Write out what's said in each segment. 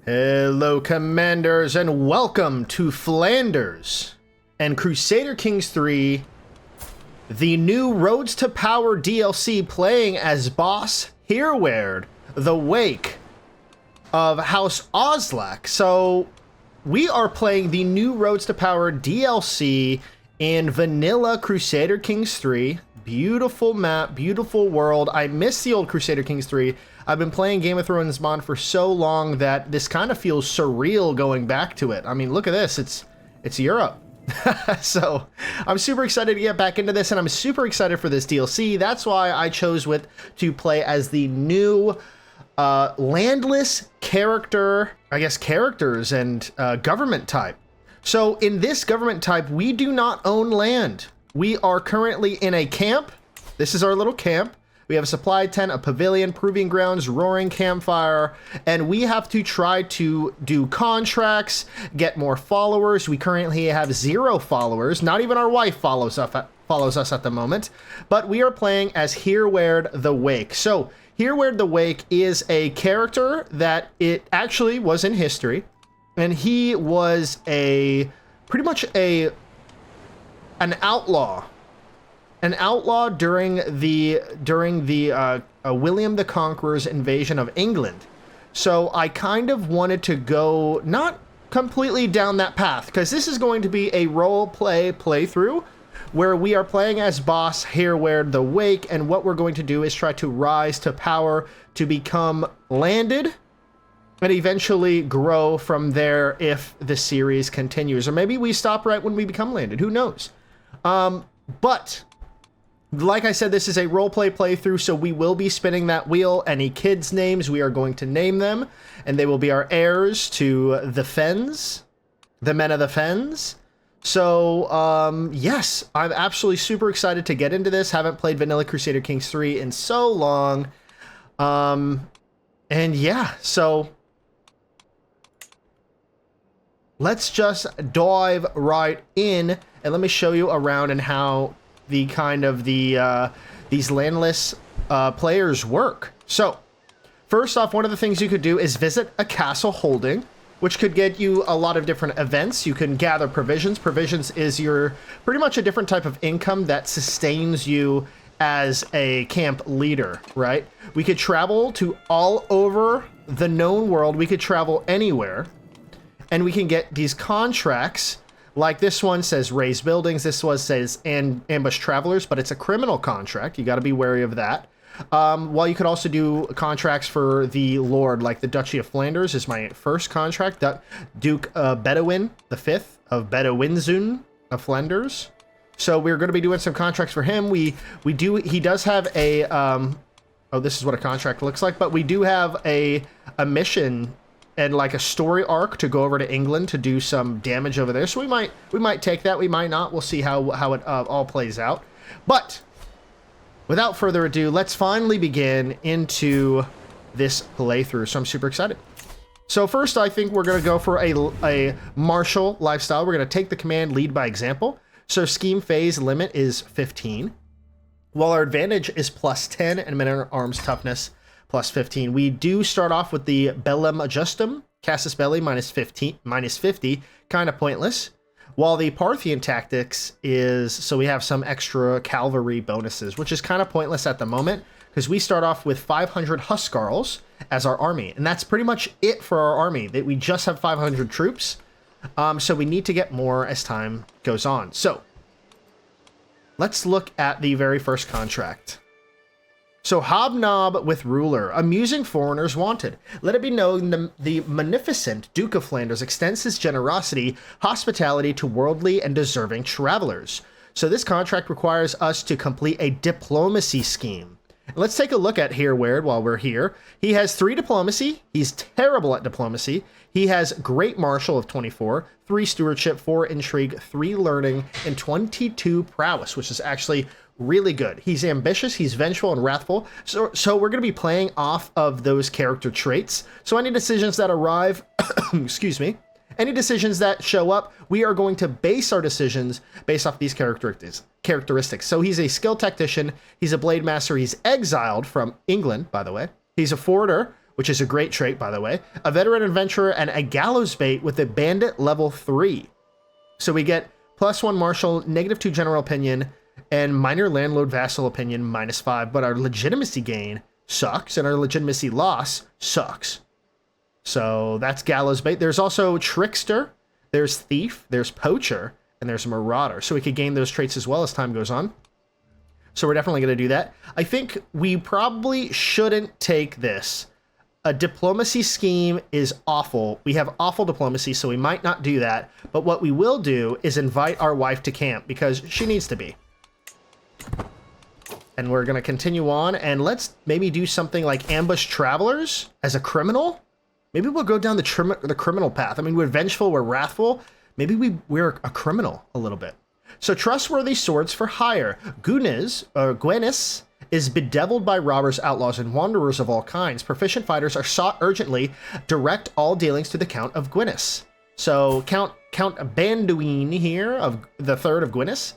Hello, Commanders, and welcome to Flanders and Crusader Kings 3, the new Roads to Power DLC playing as boss Hereweard, the wake of House Oslak. So, we are playing the new Roads to Power DLC in vanilla Crusader Kings 3. Beautiful map, beautiful world. I miss the old Crusader Kings 3. I've been playing Game of Thrones Mod for so long that this kind of feels surreal going back to it. I mean, look at this. It's Europe. So I'm super excited to get back into this, and I'm super excited for this DLC. That's why I chose to play as the new landless characters and government type. So in this government type, we do not own land. We are currently in a camp. This is our little camp. We have a supply tent, a pavilion, proving grounds, roaring campfire, and we have to try to do contracts, get more followers. We currently have 0 followers. Not even our wife follows us at the moment, but we are playing as Hereweard the Wake. So Hereweard the Wake is a character that it actually was in history, and he was pretty much an outlaw. An outlaw during the William the Conqueror's invasion of England. So I kind of wanted to go not completely down that path, because this is going to be a role playthrough where we are playing as boss Hereweard the Wake, and what we're going to do is try to rise to power to become landed and eventually grow from there if the series continues. Or maybe we stop right when we become landed, who knows? But like I said, this is a roleplay playthrough, so we will be spinning that wheel. Any kids' names, we are going to name them, and they will be our heirs to the Fens, the men of the Fens. So, yes, I'm absolutely super excited to get into this. Haven't played Vanilla Crusader Kings 3 in so long. And yeah, so let's just dive right in, and let me show you around and how these landless players work. So first off, one of the things you could do is visit a castle holding, which could get you a lot of different events. You can gather provisions. Provisions is pretty much a different type of income that sustains you as a camp leader, right? We could travel to all over the known world. We could travel anywhere, and we can get these contracts. Like this one says raise buildings. This one says ambush travelers, but it's a criminal contract. You got to be wary of that. Well, you could also do contracts for the Lord, like the Duchy of Flanders is my first contract. Duke Bedouin V of Bedouinzoon of Flanders. So we're going to be doing some contracts for him. He does have a oh, this is what a contract looks like, but we do have a mission and like a story arc to go over to England to do some damage over there. So we might take that, we might not. We'll see how it all plays out. But without further ado, let's finally begin into this playthrough. So I'm super excited. So first, I think we're going to go for a martial lifestyle. We're going to take the command lead by example. So scheme phase limit is 15, while our advantage is +10 and men-at-arms toughness +15. We do start off with the Bellum Adjustum, Casus Belli -50, kind of pointless. While the Parthian tactics is, so we have some extra cavalry bonuses, which is kind of pointless at the moment, because we start off with 500 Huscarls as our army, and that's pretty much it for our army. That we just have 500 troops, so we need to get more as time goes on. So let's look at the very first contract. So, hobnob with ruler, amusing foreigners wanted. Let it be known the magnificent Duke of Flanders extends his generosity, hospitality to worldly and deserving travelers. So this contract requires us to complete a diplomacy scheme. Let's take a look at Hereweard while we're here. He has 3 diplomacy. He's terrible at diplomacy. He has great martial of 24, 3 stewardship, 4 intrigue, 3 learning, and 22 prowess, which is actually really good. He's ambitious, he's vengeful and wrathful. So we're going to be playing off of those character traits. So any decisions that arrive, excuse me, any decisions that show up, we are going to base our decisions based off these characteristics. So he's a skilled tactician, he's a blade master, he's exiled from England, by the way. He's a forwarder, which is a great trait, by the way, a veteran adventurer, and a gallows bait with a bandit level 3. So we get +1 martial, -2 general opinion, and minor landlord vassal opinion -5, but our legitimacy gain sucks, and our legitimacy loss sucks. So that's gallows bait. There's also trickster, there's thief, there's poacher, and there's marauder. So we could gain those traits as well as time goes on. So we're definitely going to do that. I think we probably shouldn't take this. A diplomacy scheme is awful. We have awful diplomacy, so we might not do that. But what we will do is invite our wife to camp, because she needs to be. And we're going to continue on, and let's maybe do something like ambush travelers as a criminal. Maybe we'll go down the criminal path. I mean, we're vengeful, we're wrathful. Maybe we're a criminal a little bit. So trustworthy swords for hire. Gwenis is bedeviled by robbers, outlaws, and wanderers of all kinds. Proficient fighters are sought urgently. Direct all dealings to the Count of Gwenis. So Count Banduin here, of the third of Gwenis.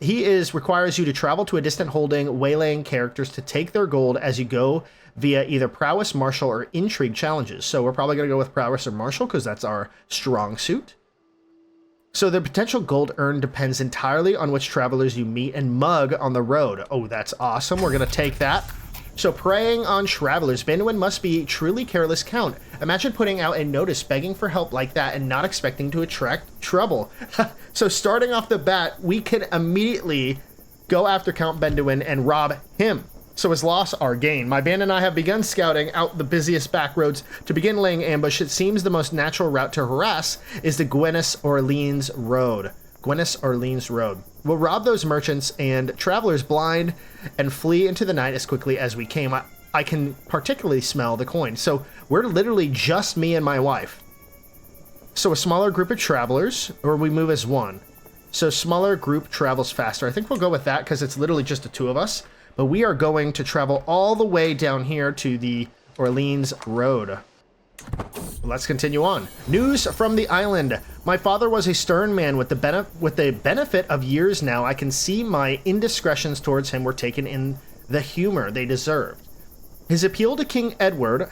He requires you to travel to a distant holding, waylaying characters to take their gold as you go via either prowess, martial, or intrigue challenges. So we're probably going to go with prowess or martial because that's our strong suit. So the potential gold earned depends entirely on which travelers you meet and mug on the road. Oh, that's awesome. We're going to take that. So preying on travelers, Banduin must be truly careless count. Imagine putting out a notice begging for help like that and not expecting to attract trouble. So starting off the bat, we can immediately go after Count Banduin and rob him. So his loss, our gain. My band and I have begun scouting out the busiest back roads to begin laying ambush. It seems the most natural route to harass is the Gwenis-Orleans Road. Gwenis-Orleans Road. We'll rob those merchants and travelers blind and flee into the night as quickly as we came. I can particularly smell the coin. So we're literally just me and my wife. So a smaller group of travelers, or we move as one. So smaller group travels faster. I think we'll go with that because it's literally just the two of us. But we are going to travel all the way down here to the Orleans Road. Let's continue on. News from the island. My father was a stern man with the benefit of years now. I can see my indiscretions towards him were taken in the humor they deserved. His appeal to King Edward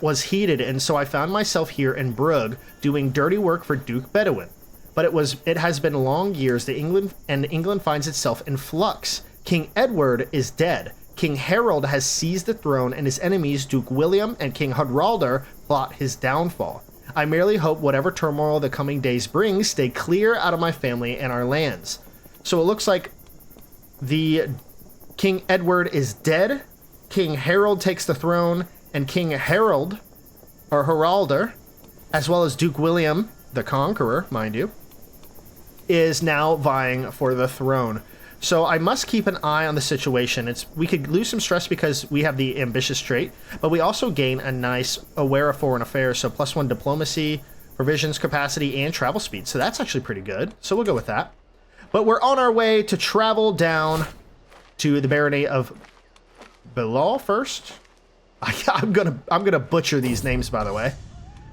was heated, and so I found myself here in Brugge doing dirty work for Duke Bedouin. But it has been long years that England finds itself in flux. King Edward is dead. King Harold has seized the throne, and his enemies, Duke William and King Haraldr, plot his downfall. I merely hope whatever turmoil the coming days bring stay clear out of my family and our lands. So it looks like the King Edward is dead, King Harold takes the throne, and King Harold, or Haraldr, as well as Duke William, the Conqueror, mind you, is now vying for the throne. So I must keep an eye on the situation. We could lose some stress because we have the ambitious trait, but we also gain a nice aware of foreign affairs. So +1 diplomacy, provisions capacity, and travel speed. So that's actually pretty good. So we'll go with that. But we're on our way to travel down to the barony of Bilal first. I'm gonna butcher these names, by the way.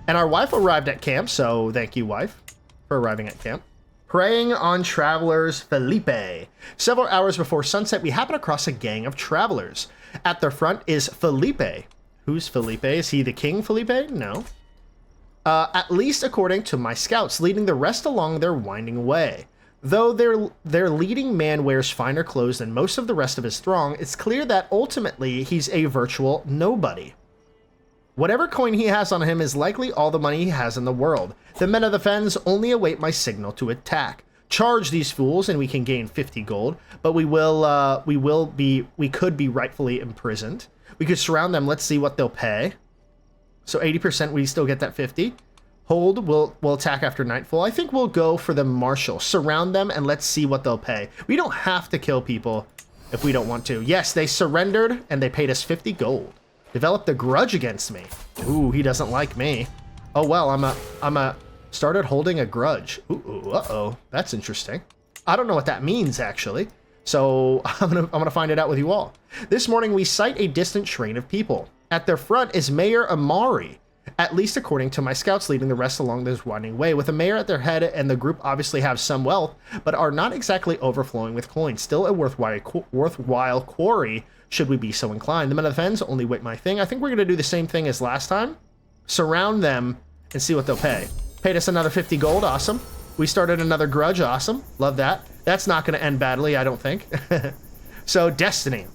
And our wife arrived at camp, so thank you, wife, for arriving at camp. Preying on travelers, Felipe. Several hours before sunset, we happen across a gang of travelers. At their front is Felipe. Who's Felipe? Is he the King Felipe? No. At least according to my scouts, leading the rest along their winding way. Though their leading man wears finer clothes than most of the rest of his throng, it's clear that ultimately he's a virtual nobody. Whatever coin he has on him is likely all the money he has in the world. The men of the fens only await my signal to attack. Charge these fools and we can gain 50 gold, but we could be rightfully imprisoned. We could surround them, let's see what they'll pay. So 80%, we still get that 50. Hold, we'll attack after nightfall. I think we'll go for the marshal. Surround them and let's see what they'll pay. We don't have to kill people if we don't want to. Yes, they surrendered and they paid us 50 gold. Developed a grudge against me. Ooh, he doesn't like me. Oh well, I'm started holding a grudge. Ooh, uh-oh, that's interesting. I don't know what that means actually. So I'm gonna find it out with you all. This morning we sight a distant train of people. At their front is Mayor Amari, at least according to my scouts, leading the rest along this winding way. With a mayor at their head, and the group obviously have some wealth, but are not exactly overflowing with coins. Still a worthwhile quarry should we be so inclined. The men of the fens only wait my thing. I think we're going to do the same thing as last time. Surround them and see what they'll pay. Paid us another 50 gold. Awesome. We started another grudge. Awesome. Love that. That's not going to end badly, I don't think. So, destiny.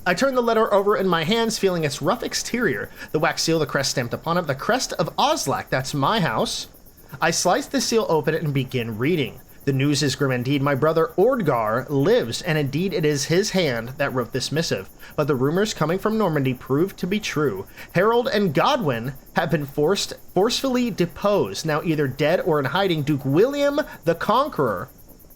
I turn the letter over in my hands, feeling its rough exterior. The wax seal, the crest stamped upon it. The crest of Oslak. That's my house. I slice the seal open and begin reading. The news is grim indeed. My brother Ordgar lives, and indeed it is his hand that wrote this missive. But the rumors coming from Normandy proved to be true. Harold and Godwin have been forcefully deposed, now either dead or in hiding. Duke William the Conqueror,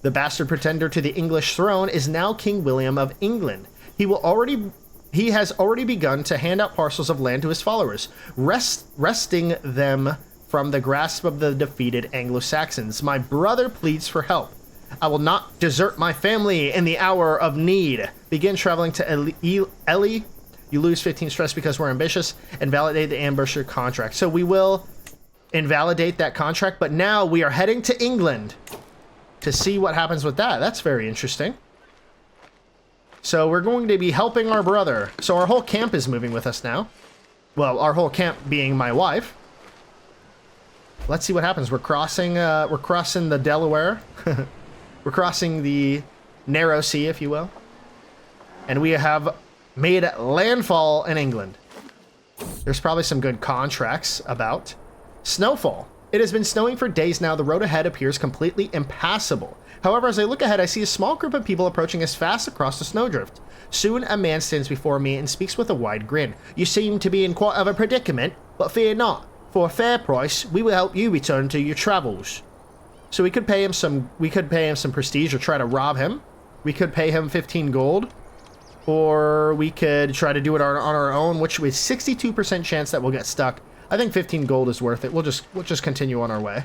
the bastard pretender to the English throne, is now King William of England. He has already begun to hand out parcels of land to his followers, wresting them from the grasp of the defeated Anglo-Saxons. My brother pleads for help. I will not desert my family in the hour of need. Begin traveling to Ellie. You lose 15 stress because we're ambitious. Invalidate the ambusher contract. So we will invalidate that contract, but now we are heading to England to see what happens with that. That's very interesting. So we're going to be helping our brother. So our whole camp is moving with us now. Well, our whole camp being my wife. Let's see what happens. We're crossing the Delaware. We're crossing the narrow sea, if you will. And we have made landfall in England. There's probably some good contracts about. Snowfall. It has been snowing for days now. The road ahead appears completely impassable. However, as I look ahead, I see a small group of people approaching us fast across the snowdrift. Soon, a man stands before me and speaks with a wide grin. You seem to be in quite of a predicament, but fear not. For a fair price, we will help you return to your travels. So we could pay him some prestige or try to rob him. We could pay him 15 gold. Or we could try to do it on our own, which with 62% chance that we'll get stuck. I think 15 gold is worth it. We'll just continue on our way.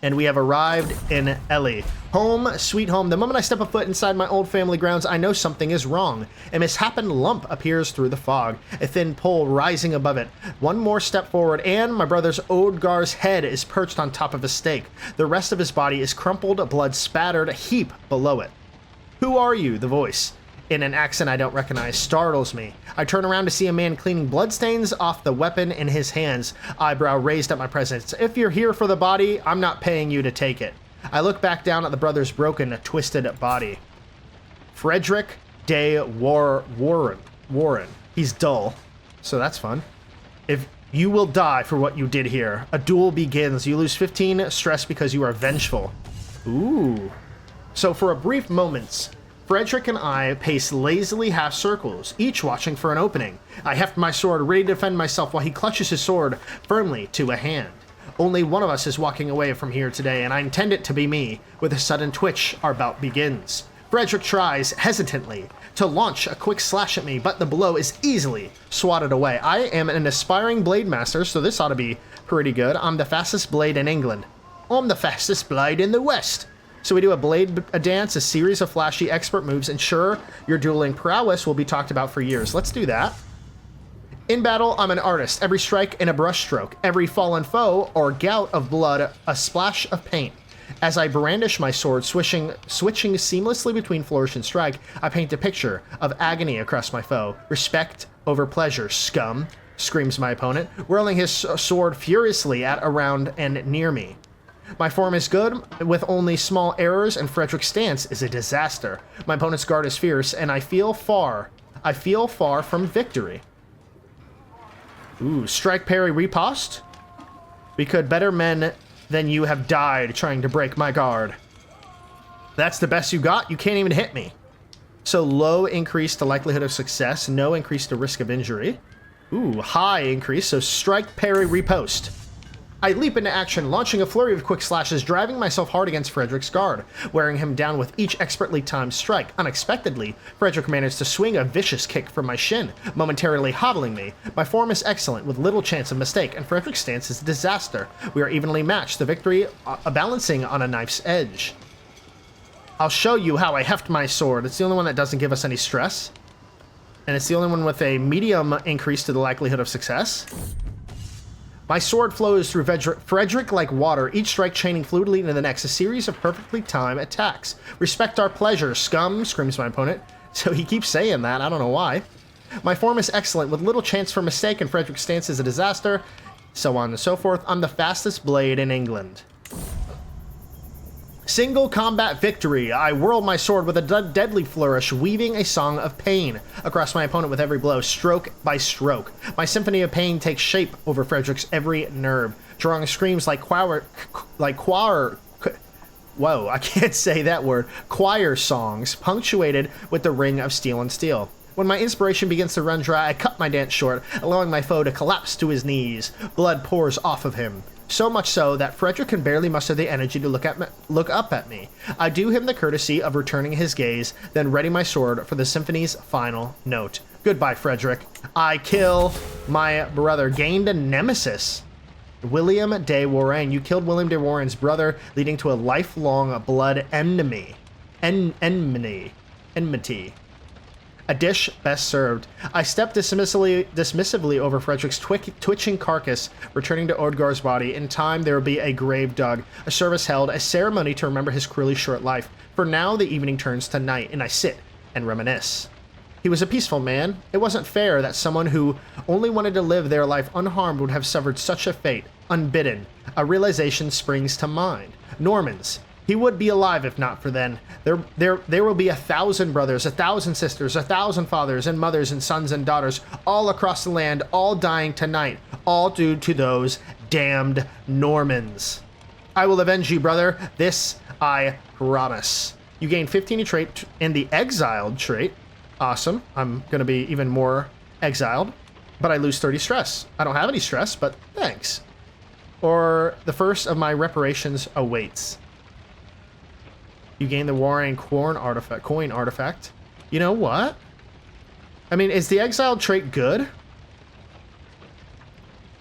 And we have arrived in Ellie. Home, sweet home. The moment I step a foot inside my old family grounds, I know something is wrong. A misshapen lump appears through the fog, a thin pole rising above it. One more step forward, and my brother's Odgar's head is perched on top of a stake. The rest of his body is crumpled, blood-spattered heap below it. Who are you? The voice, in an accent I don't recognize, startles me. I turn around to see a man cleaning bloodstains off the weapon in his hands, eyebrow raised at my presence. If you're here for the body, I'm not paying you to take it. I look back down at the brother's broken, twisted body. Frederick de Warren. He's dull, so that's fun. If you will die for what you did here. A duel begins. You lose 15 stress because you are vengeful. Ooh. So for a brief moment, Frederick and I pace lazily half circles, each watching for an opening. I heft my sword, ready to defend myself, while he clutches his sword firmly to a hand. Only one of us is walking away from here today, and I intend it to be me. With a sudden twitch, our bout begins. Frederick tries, hesitantly, to launch a quick slash at me, but the blow is easily swatted away. I am an aspiring blade master, so this ought to be pretty good. I'm the fastest blade in England. I'm the fastest blade in the West. So we do a dance, a series of flashy expert moves, and sure, your dueling prowess will be talked about for years. Let's do that. In battle, I'm an artist. Every strike in a brushstroke. Every fallen foe or gout of blood, a splash of paint. As I brandish my sword, switching seamlessly between flourish and strike, I paint a picture of agony across my foe. Respect over pleasure, scum, screams my opponent, whirling his sword furiously at, around, and near me. My form is good, with only small errors, and Frederick's stance is a disaster. My opponent's guard is fierce, and I feel far from victory. Ooh, strike, parry, riposte? We could better men than you have died trying to break my guard. That's the best you got? You can't even hit me. So low increase to likelihood of success, no increase to risk of injury. Ooh, high increase, so strike, parry, riposte. I leap into action, launching a flurry of quick slashes, driving myself hard against Frederick's guard, wearing him down with each expertly timed strike. Unexpectedly, Frederick managed to swing a vicious kick from my shin, momentarily hobbling me. My form is excellent, with little chance of mistake, and Frederick's stance is a disaster. We are evenly matched, the victory balancing on a knife's edge. I'll show you how I heft my sword. It's the only one that doesn't give us any stress, and it's the only one with a medium increase to the likelihood of success. My sword flows through Frederick like water, each strike chaining fluidly into the next, a series of perfectly timed attacks. Respect our pleasure, scum, screams my opponent. So he keeps saying that. I don't know why. My form is excellent, with little chance for mistake, and Frederick's stance is a disaster. So on and so forth. I'm the fastest blade in England. Single combat victory. I whirl my sword with a deadly flourish, weaving a song of pain across my opponent with every blow, stroke by stroke. My symphony of pain takes shape over Frederick's every nerve, drawing screams like choir, whoa, I can't say that word, choir songs, punctuated with the ring of steel and steel. When my inspiration begins to run dry, I cut my dance short, allowing my foe to collapse to his knees. Blood pours off of him. So much so that Frederick can barely muster the energy to look up at me. I do him the courtesy of returning his gaze, then ready my sword for the symphony's final note. Goodbye, Frederick. I kill my brother. Gained a nemesis. William de Warenne. You killed William de Warrenne's brother, leading to a lifelong blood enmity. Enmity. A dish best served. I stepped dismissively over Frederick's twitching carcass, returning to Odgar's body. In time, there will be a grave dug, a service held, a ceremony to remember his cruelly short life. For now, the evening turns to night, and I sit and reminisce. He was a peaceful man. It wasn't fair that someone who only wanted to live their life unharmed would have suffered such a fate, unbidden. A realization springs to mind. Normans. He would be alive if not for then. There will be 1,000 brothers, 1,000 sisters, 1,000 fathers and mothers and sons and daughters all across the land, all dying tonight, all due to those damned Normans. I will avenge you, brother. This I promise. You gain 15 trait in the exiled trait. Awesome. I'm going to be even more exiled, but I lose 30 stress. I don't have any stress, but thanks. Or the first of my reparations awaits. You gain the Warren coin artifact. You know what? I mean, is the exiled trait good?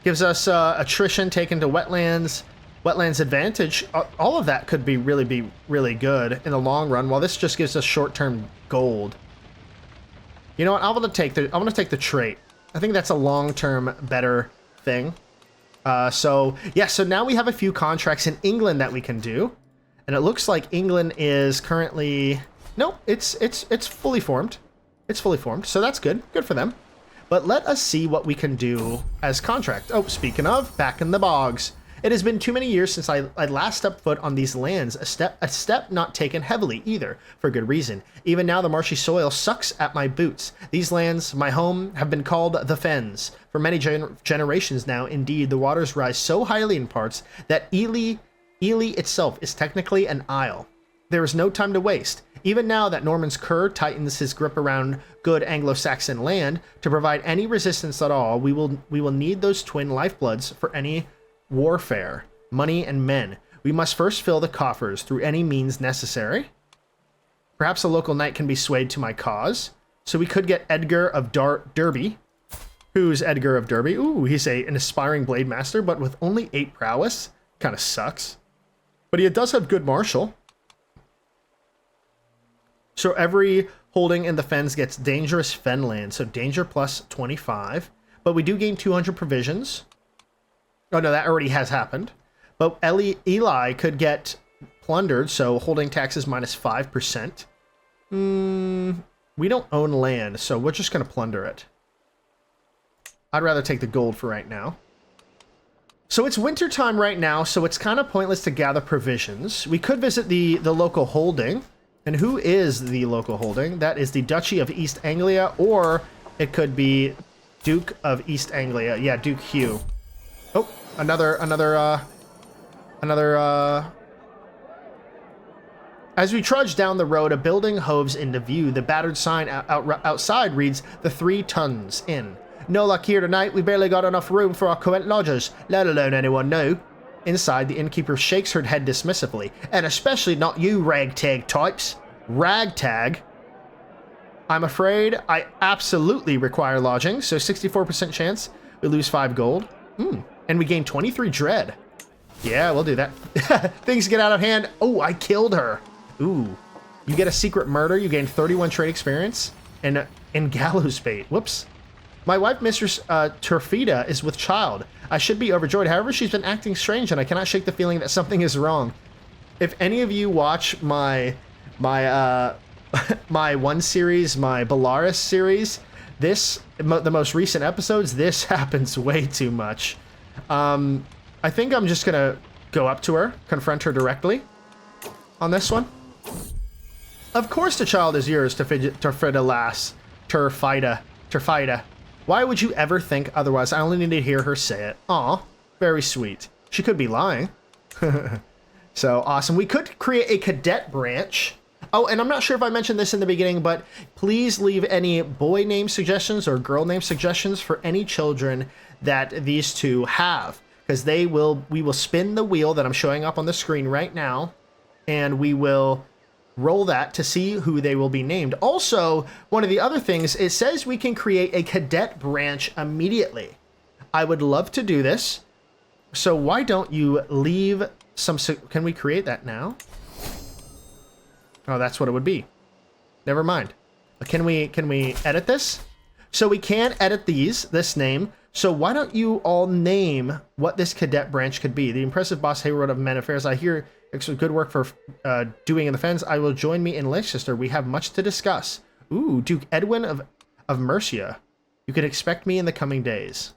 Gives us attrition taken to wetlands advantage. All of that could be really good in the long run. While this just gives us short-term gold. You know what? I want to take the trait. I think that's a long-term better thing. So now we have a few contracts in England that we can do. And it looks like England is currently... No, it's fully formed. It's fully formed, so that's good. Good for them. But let us see what we can do as contract. Oh, speaking of, back in the bogs. It has been too many years since I last stepped foot on these lands, a step not taken heavily either, for good reason. Even now the marshy soil sucks at my boots. These lands, my home, have been called the Fens. For many generations now, indeed, the waters rise so highly in parts that Ely itself is technically an isle. There is no time to waste. Even now that Norman's cur tightens his grip around good Anglo-Saxon land, to provide any resistance at all, we will need those twin lifebloods for any warfare, money and men. We must first fill the coffers through any means necessary. Perhaps a local knight can be swayed to my cause. So we could get Edgar of Derby. Who's Edgar of Derby? Ooh, he's an aspiring blade master, but with only 8 prowess. Kind of sucks. But he does have good martial. So every holding in the Fens gets dangerous Fenland. So danger plus 25. But we do gain 200 provisions. Oh no, that already has happened. But Eli could get plundered. So holding taxes minus 5%. We don't own land. So we're just going to plunder it. I'd rather take the gold for right now. So it's winter time right now, so it's kind of pointless to gather provisions. We could visit the local holding. And who is the local holding? That is the Duchy of East Anglia, or it could be Duke of East Anglia. Yeah, Duke Hugh. Oh, another. As we trudge down the road, a building hoves into view. The battered sign outside reads, "The 3 Tons Inn." No luck here tonight. We barely got enough room for our current lodgers, let alone anyone new. Inside, the innkeeper shakes her head dismissively. And especially not you ragtag types. Ragtag? I'm afraid I absolutely require lodging, so 64% chance we lose 5 gold. And we gain 23 dread. Yeah, we'll do that. Things get out of hand. Oh, I killed her. Ooh. You get a secret murder. You gain 31 trade experience. And gallows bait. Whoops. My wife, Mistress Turfida, is with child. I should be overjoyed. However, she's been acting strange, and I cannot shake the feeling that something is wrong. If any of you watch my my one series, my Belarus series, the most recent episodes, this happens way too much. I think I'm just gonna go up to her, confront her directly on this one. Of course the child is yours, Terfida lass. Terfida. Why would you ever think otherwise? I only need to hear her say it. Aw, very sweet. She could be lying. So awesome. We could create a cadet branch. Oh, and I'm not sure if I mentioned this in the beginning, but please leave any boy name suggestions or girl name suggestions for any children that these two have, because we will spin the wheel that I'm showing up on the screen right now, and we will roll that to see who they will be named. Also, one of the other things, it says we can create a cadet branch immediately. I would love to do this. So why don't you leave some... Can we create that now? Oh, that's what it would be. Never mind. Can we edit this? So we can edit this name. So why don't you all name what this cadet branch could be? The impressive boss Hereweard of Men Affairs. I hear good work for doing in the fens. I will join me in Leicester. We have much to discuss. Ooh, Duke Edwin of Mercia. You can expect me in the coming days.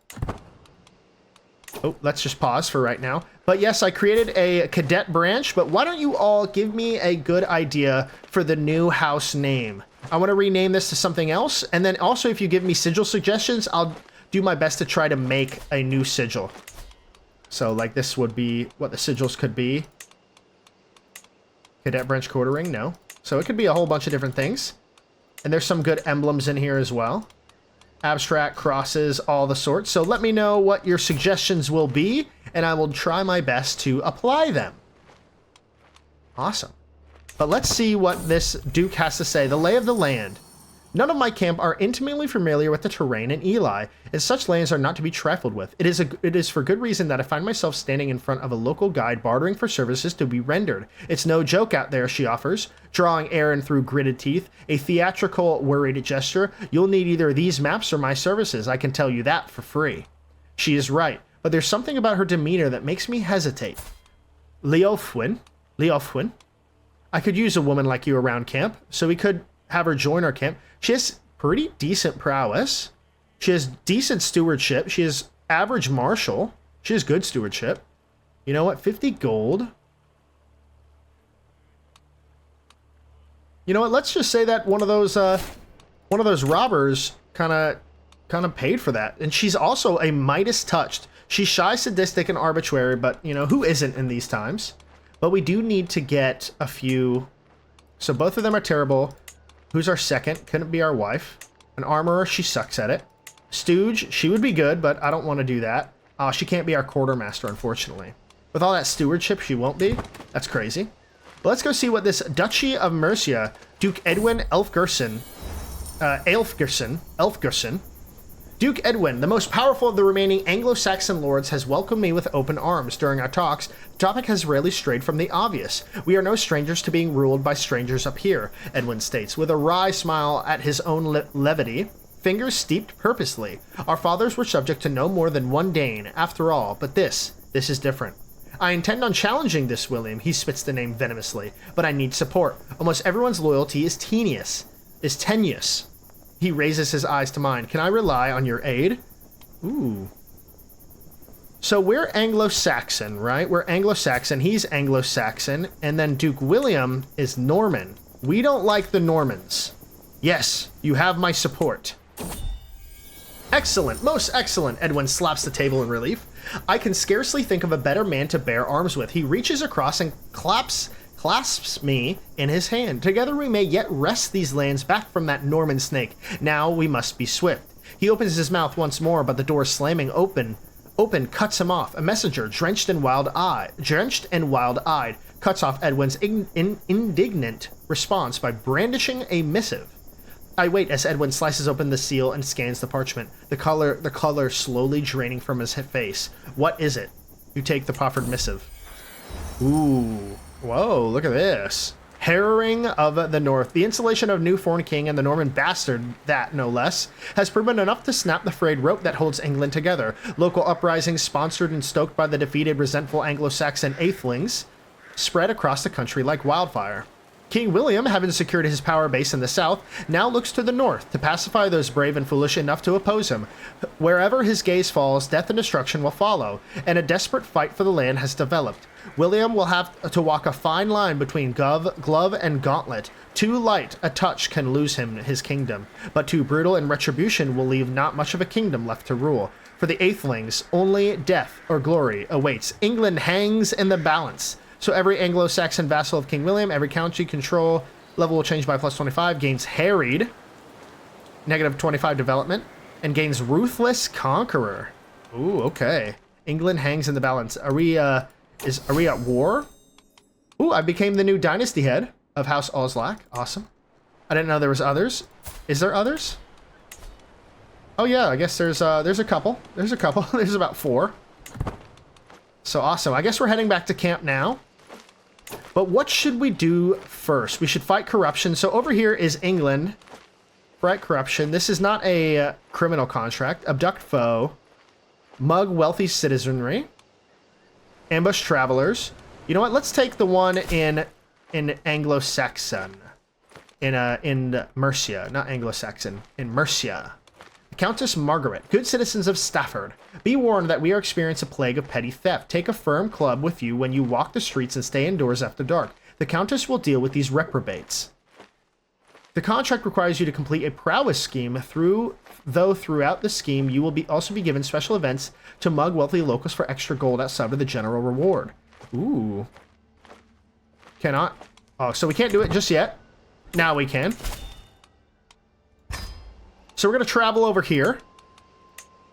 Oh, let's just pause for right now. But yes, I created a cadet branch, but why don't you all give me a good idea for the new house name? I want to rename this to something else. And then also, if you give me sigil suggestions, I'll do my best to try to make a new sigil. So like this would be what the sigils could be. Cadet branch quartering, no. So it could be a whole bunch of different things. And there's some good emblems in here as well. Abstract, crosses, all the sorts. So let me know what your suggestions will be, and I will try my best to apply them. Awesome. But let's see what this Duke has to say. The lay of the land. None of my camp are intimately familiar with the terrain in Ely, as such lands are not to be trifled with. It is for good reason that I find myself standing in front of a local guide bartering for services to be rendered. It's no joke out there, she offers, drawing Aaron through gritted teeth, a theatrical, worried gesture. You'll need either these maps or my services, I can tell you that for free. She is right, but there's something about her demeanor that makes me hesitate. Leofwin, I could use a woman like you around camp, so we could have her join our camp. She has pretty decent prowess. She has decent stewardship. She has average martial. She has good stewardship. You know what? 50 gold. You know what? Let's just say that one of those robbers kind of paid for that. And she's also a Midas touched. She's shy, sadistic, and arbitrary, but you know, who isn't in these times? But we do need to get a few. So both of them are terrible. Who's our second? Couldn't be our wife. An armorer, she sucks at it. Stooge, she would be good, but I don't want to do that. She can't be our quartermaster, unfortunately. With all that stewardship, she won't be. That's crazy. But let's go see what this Duchy of Mercia, Duke Edwin Elfgerson, Duke Edwin, the most powerful of the remaining Anglo-Saxon lords, has welcomed me with open arms. During our talks, the topic has rarely strayed from the obvious. We are no strangers to being ruled by strangers up here, Edwin states, with a wry smile at his own levity, fingers steeped purposely. Our fathers were subject to no more than one Dane, after all, but this is different. I intend on challenging this, William. He spits the name venomously, but I need support. Almost everyone's loyalty is tenuous. He raises his eyes to mine. Can I rely on your aid? Ooh. So we're Anglo-Saxon, right? We're Anglo-Saxon. He's Anglo-Saxon. And then Duke William is Norman. We don't like the Normans. Yes, you have my support. Excellent. Most excellent. Edwin slaps the table in relief. I can scarcely think of a better man to bear arms with. He reaches across and clasps me in his hand. Together we may yet wrest these lands back from that Norman snake. Now we must be swift. He opens his mouth once more, but the door slamming open cuts him off. A messenger, drenched and wild-eyed, cuts off Edwin's indignant response by brandishing a missive. I wait as Edwin slices open the seal and scans the parchment, the color slowly draining from his face. What is it? You take the proffered missive. Ooh. Whoa, look at this. Harrowing of the North. The installation of new foreign king and the Norman bastard, that no less, has proven enough to snap the frayed rope that holds England together. Local uprisings sponsored and stoked by the defeated resentful Anglo-Saxon Aethelings spread across the country like wildfire. King William, having secured his power base in the south, now looks to the north to pacify those brave and foolish enough to oppose him. Wherever his gaze falls, death and destruction will follow, and a desperate fight for the land has developed. William will have to walk a fine line between glove and gauntlet. Too light a touch can lose him his kingdom, but too brutal and retribution will leave not much of a kingdom left to rule. For the Eightlings, only death or glory awaits. England hangs in the balance. So every Anglo-Saxon vassal of King William, every county control level will change by plus 25, gains Harried, negative 25 development, and gains Ruthless Conqueror. Ooh, okay. England hangs in the balance. Are we at war? Ooh, I became the new dynasty head of House Oslak. Awesome. I didn't know there was others. Is there others? Oh yeah, I guess there's a couple. There's a couple. There's about 4. So awesome. I guess we're heading back to camp now. But what should we do first? We should fight corruption. So over here is England. Fight corruption. This is not a criminal contract. Abduct foe. Mug wealthy citizenry. Ambush travelers. You know what? Let's take the one in Anglo-Saxon. In Mercia. Not Anglo-Saxon. In Mercia. Countess Margaret, good citizens of Stafford, be warned that we are experiencing a plague of petty theft. Take a firm club with you when you walk the streets and stay indoors after dark. The Countess will deal with these reprobates. The contract requires you to complete a prowess scheme, though throughout the scheme you will also be given special events to mug wealthy locals for extra gold outside of the general reward. Ooh. Cannot. Oh, so we can't do it just yet. Now we can. So we're going to travel over here.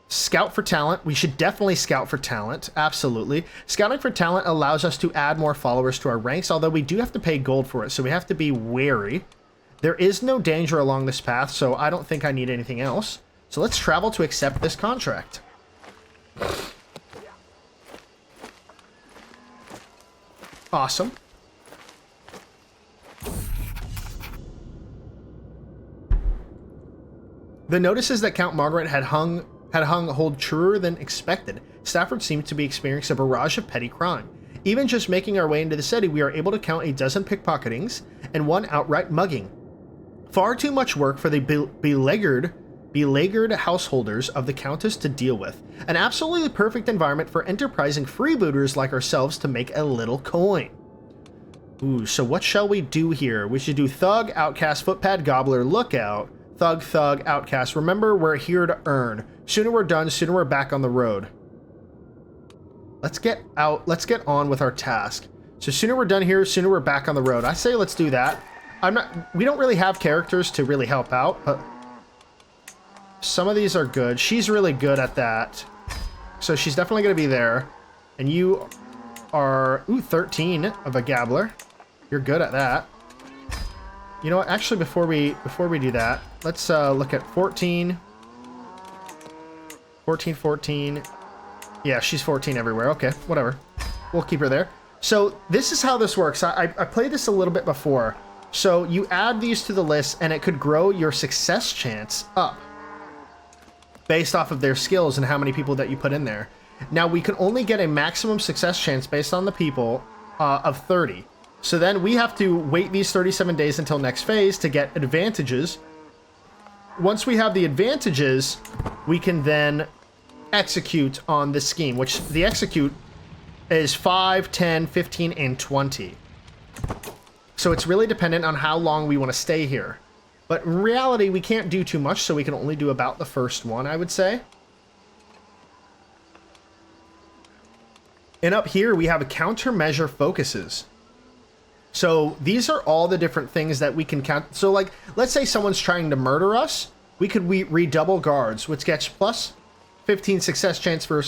Scout for talent. We should definitely scout for talent. Absolutely. Scouting for talent allows us to add more followers to our ranks, although we do have to pay gold for it, so we have to be wary. There is no danger along this path, so I don't think I need anything else. So let's travel to accept this contract. Awesome. The notices that Count Margaret had hung hold truer than expected. Stafford seemed to be experiencing a barrage of petty crime. Even just making our way into the city, we are able to count a dozen pickpocketings and 1 outright mugging. Far too much work for the beleaguered householders of the Countess to deal with. An absolutely perfect environment for enterprising freebooters like ourselves to make a little coin. Ooh, so what shall we do here? We should do Thug, Outcast, Footpad, Gobbler, Lookout. Thug, Outcast. Remember, we're here to earn. Sooner we're done, sooner we're back on the road. Let's get on with our task. So sooner we're done here, sooner we're back on the road. I say let's do that. We don't really have characters to really help out, but some of these are good. She's really good at that. So she's definitely going to be there. And you are, 13 of a Gabbler. You're good at that. You know what? Actually, before we do that, let's look at 14. 14. Yeah, she's 14 everywhere. Okay, whatever. We'll keep her there. So this is how this works. I played this a little bit before. So you add these to the list, and it could grow your success chance up based off of their skills and how many people that you put in there. Now, we can only get a maximum success chance based on the people of 30. So then we have to wait these 37 days until next phase to get advantages. Once we have the advantages, we can then execute on this scheme, which the execute is 5, 10, 15, and 20. So it's really dependent on how long we want to stay here. But in reality, we can't do too much, so we can only do about the first one, I would say. And up here, we have a countermeasure focuses. So these are all the different things that we can count. So like, let's say someone's trying to murder us. We could redouble guards, which gets plus 15 success chance for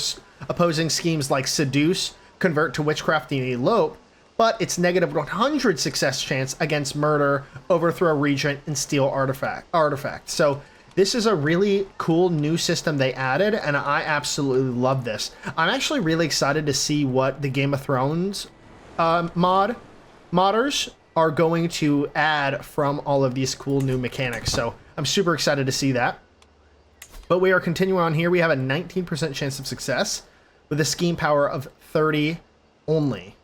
opposing schemes like seduce, convert to witchcraft, and elope. But it's negative 100 success chance against murder, overthrow regent, and steal artifact. So this is a really cool new system they added, and I absolutely love this. I'm actually really excited to see what the Game of Thrones modders are going to add from all of these cool new mechanics. So I'm super excited to see that. But we are continuing on here. We have a 19% chance of success with a scheme power of 30 only,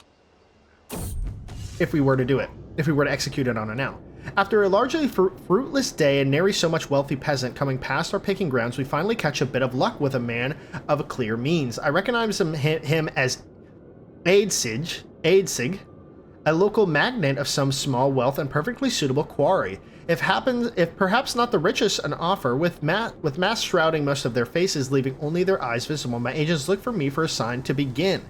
if we were to do it. if we were to execute it on it now. After a largely fruitless day and nary so much wealthy peasant coming past our picking grounds, we finally catch a bit of luck with a man of a clear means. I recognize him as Aidsig, a local magnate of some small wealth and perfectly suitable quarry. If perhaps not the richest on offer, with mass shrouding most of their faces, leaving only their eyes visible, my agents look for me for a sign to begin.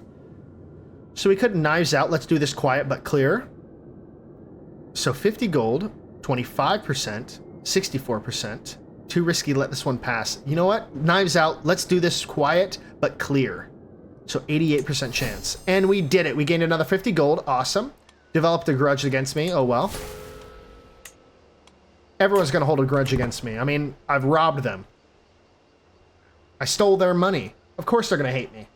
So we could knives out. Let's do this quiet but clear. So 50 gold, 25%, 64%. Too risky, let this one pass. You know what? Knives out. Let's do this quiet but clear. So 88% chance. And we did it. We gained another 50 gold. Awesome. Developed a grudge against me. Oh well. Everyone's going to hold a grudge against me. I mean, I've robbed them. I stole their money. Of course they're going to hate me.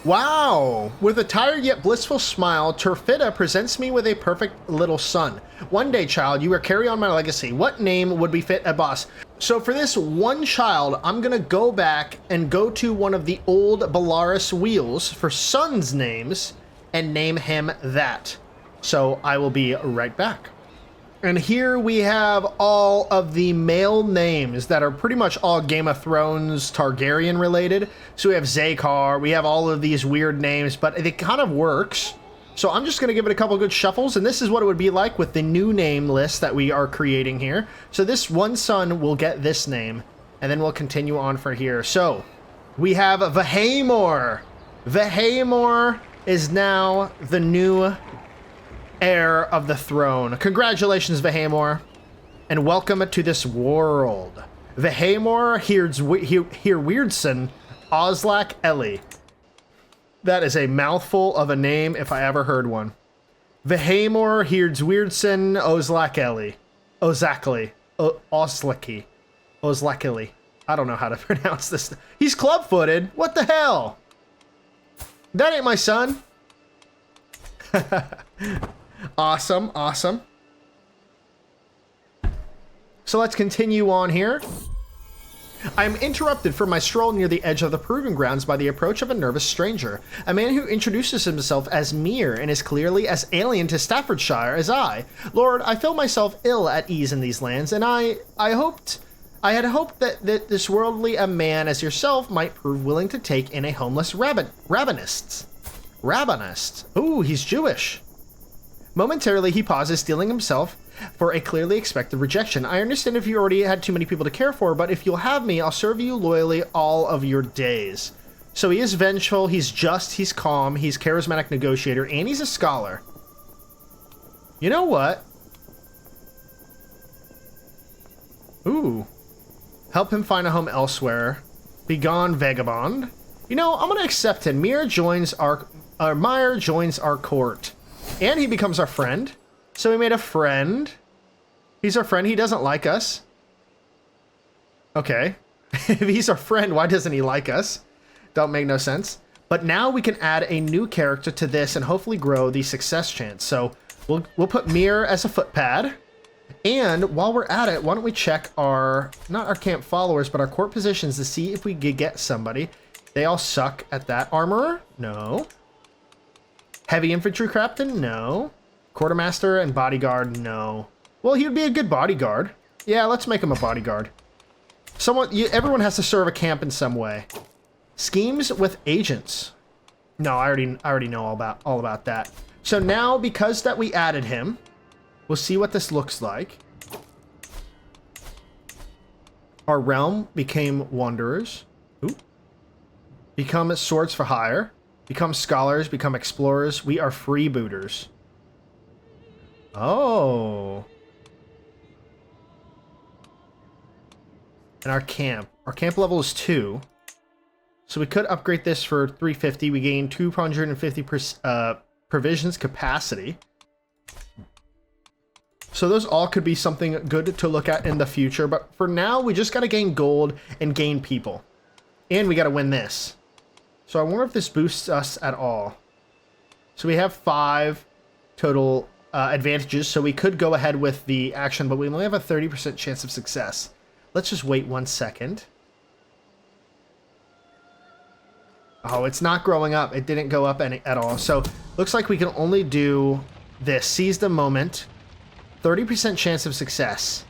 Wow! With a tired yet blissful smile, Turfida presents me with a perfect little son. One day, child, you will carry on my legacy. What name would befit a boss? So for this one child, I'm gonna go back and go to one of the old Belarus wheels for sons' names and name him that. So I will be right back. And here we have all of the male names that are pretty much all Game of Thrones Targaryen related. So we have Zakar, we have all of these weird names, but it kind of works. So I'm just going to give it a couple good shuffles, and this is what it would be like with the new name list that we are creating here. So this one son will get this name, and then we'll continue on for here. So we have Vahamor. Vahamor is now the new heir of the throne. Congratulations, Vahamor, and welcome to this world. Vahamor Hereweardson Ozlak Eli. That is a mouthful of a name if I ever heard one. Vahamor Hereweardson Ozlak Eli. Ozakli. Oslaki. Oslakili. I don't know how to pronounce this. He's club-footed. What the hell? That ain't my son. Awesome, awesome. So let's continue on here. I am interrupted from my stroll near the edge of the proving grounds by the approach of a nervous stranger, a man who introduces himself as Mir and is clearly as alien to Staffordshire as I. Lord, I feel myself ill at ease in these lands, and I had hoped that this worldly a man as yourself might prove willing to take in a homeless rabbinist. Ooh, he's Jewish. Momentarily, he pauses, steeling himself for a clearly expected rejection. I understand if you already had too many people to care for, but if you'll have me, I'll serve you loyally all of your days. So he is vengeful, he's just, he's calm, he's charismatic negotiator, and he's a scholar. You know what? Ooh. Help him find a home elsewhere. Begone, vagabond. You know, I'm gonna accept him. Meyer joins our court. And he becomes our friend. So we made a friend. He's our friend. He doesn't like us. Okay. If he's our friend, why doesn't he like us? Don't make no sense. But now we can add a new character to this and hopefully grow the success chance. So we'll put Mir as a footpad. And while we're at it, why don't we check our, not our camp followers, but our court positions to see if we could get somebody. They all suck at that. Armorer? No. Heavy infantry captain? No. Quartermaster and bodyguard? No. Well, he would be a good bodyguard. Yeah, let's make him a bodyguard. Everyone has to serve a camp in some way. Schemes with agents. No, I already know all about that. So now, because that we added him, we'll see what this looks like. Our realm became wanderers. Ooh. Become swords for hire. Become scholars, become explorers. We are freebooters. Oh. And our camp level is 2. So we could upgrade this for 350. We gain 250 provisions capacity. So those all could be something good to look at in the future. But for now, we just got to gain gold and gain people. And we got to win this. So I wonder if this boosts us at all. So we have 5 total advantages, so we could go ahead with the action, but we only have a 30% chance of success. Let's just wait 1 second. Oh, it's not growing up. It didn't go up any at all. So looks like we can only do this. Seize the moment. 30% chance of success.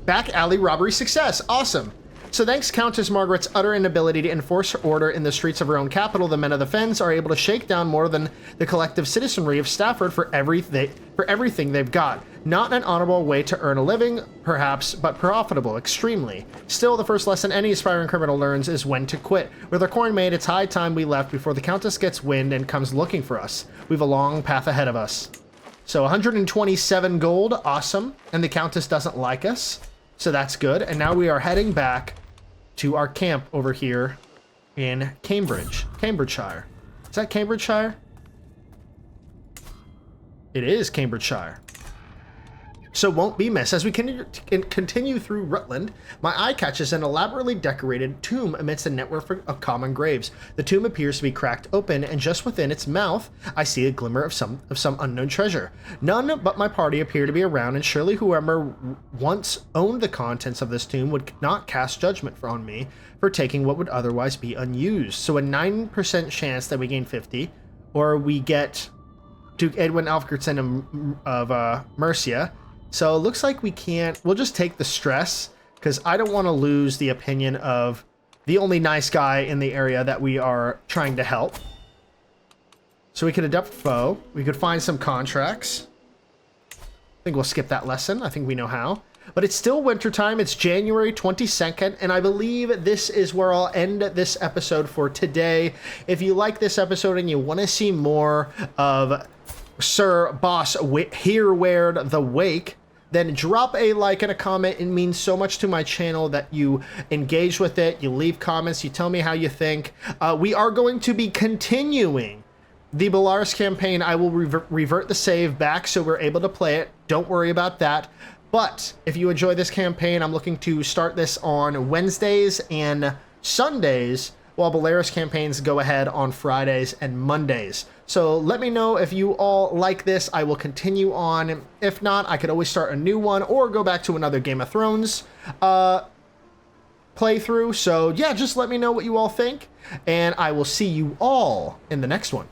Back alley robbery success. Awesome. So thanks Countess Margaret's utter inability to enforce her order in the streets of her own capital, the men of the Fens are able to shake down more than the collective citizenry of Stafford for everything they've got. Not an honorable way to earn a living, perhaps, but profitable, extremely. Still, the first lesson any aspiring criminal learns is when to quit. With our coin made, it's high time we left before the Countess gets wind and comes looking for us. We've a long path ahead of us. So 127 gold, awesome. And the Countess doesn't like us, so that's good. And now we are heading back to our camp over here in Cambridgeshire. Is that Cambridgeshire? It is Cambridgeshire. So won't be missed. As we continue through Rutland, my eye catches an elaborately decorated tomb amidst a network of common graves. The tomb appears to be cracked open, and just within its mouth, I see a glimmer of some unknown treasure. None but my party appear to be around, and surely whoever once owned the contents of this tomb would not cast judgment on me for taking what would otherwise be unused. So a 9% chance that we gain 50, or we get Duke Edwin Alfredson of Mercia. So it looks like we can't, we'll just take the stress because I don't want to lose the opinion of the only nice guy in the area that we are trying to help. So we could adopt foe. We could find some contracts. I think we'll skip that lesson. I think we know how. But it's still wintertime. It's January 22nd, and I believe this is where I'll end this episode for today. If you like this episode and you want to see more of Sir Boss Hereweard the Wake, then drop a like and a comment. It means so much to my channel that you engage with it, you leave comments, you tell me how you think. We are going to be continuing the Belarus campaign. I will revert the save back so we're able to play it. Don't worry about that. But if you enjoy this campaign, I'm looking to start this on Wednesdays and Sundays, while Belarus campaigns go ahead on Fridays and Mondays. So let me know if you all like this. I will continue on. If not, I could always start a new one or go back to another Game of Thrones playthrough. So yeah, just let me know what you all think, and I will see you all in the next one.